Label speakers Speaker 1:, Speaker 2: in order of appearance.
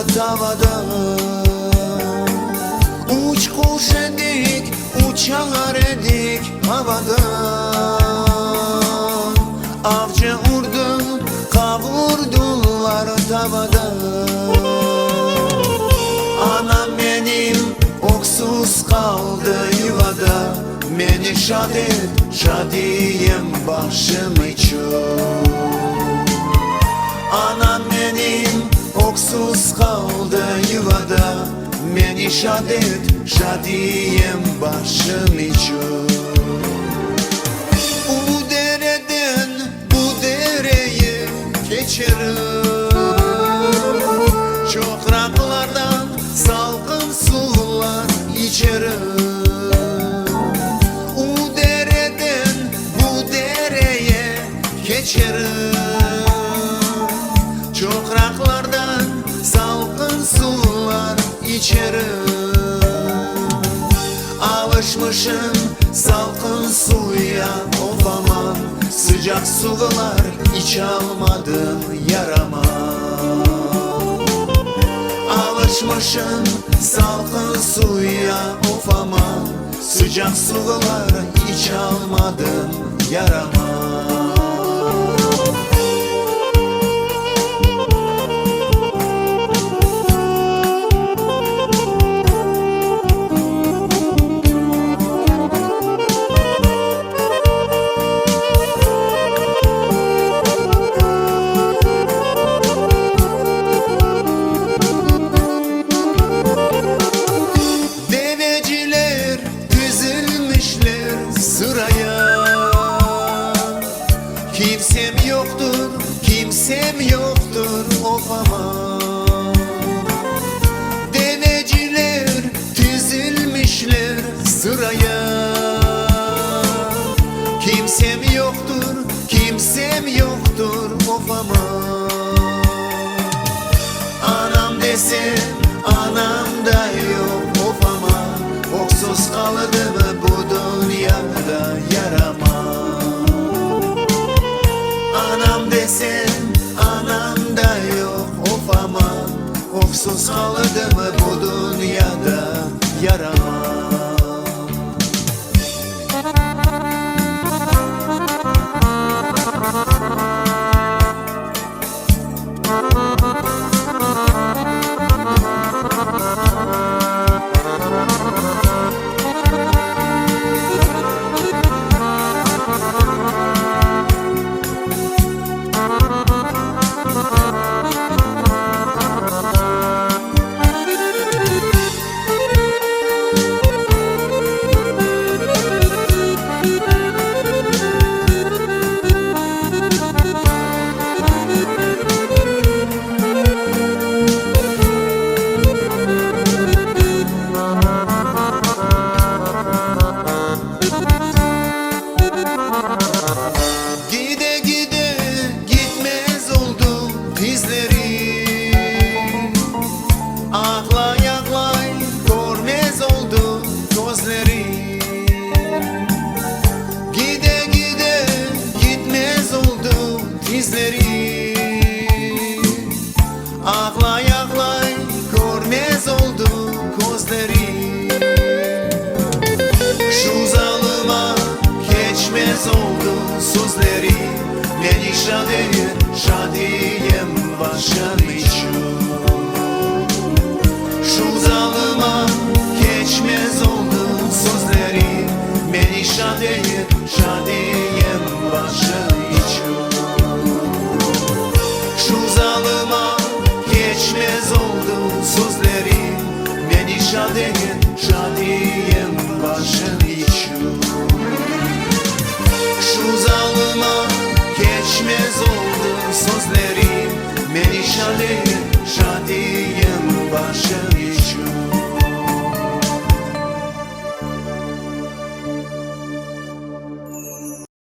Speaker 1: tavada. Uç kuş edik, uçar edik havada. Avcı vurdu, kavurdular tavada. Anam benim oksuz kaldı yuvada. Beni şad et, şadiyem başım için. Anam benim oksuz kaldı yuvada. Beni şad et, şadiyem başım için. Bu dereden bu dereye geçerim. Çok raklardan salkım sular içerim. Bu dereden bu dereye geçerim. Çok raklardan salkım sular içerim. Alışmışım salkın suya, of aman. Sıcak sular hiç almadım yarama. Alışmışım salkın suya, of aman. Sıcak sular hiç almadım yarama. Sıraya kimsem yoktur, kimsem yoktur, of aman. Deveciler dizilmişler sıraya. Kimsem yoktur, kimsem yoktur, of aman. Anam desem anam da yok, of aman. Oksuz kaldı mı bu dünyada yarama. Anam desem anam da yok, of aman. Oksuz kaldı mı bu dünyada yarama. Ağlay ağlay görmez oldu gözleri. Gide gide gitmez oldu dizleri. Ağlay ağlay görmez oldu gözleri. Şu zalıma geçmez oldu sözleri. Beni şadiyem başım için. Şu zalıma geçmez oldu sözleri. Beni şadiyem başım için. Şu zalıma geçmez oldu sözleri. Beni şadiyem başım için. Şu zalıma geçmez oldu sözleri. Beni şadiyem başım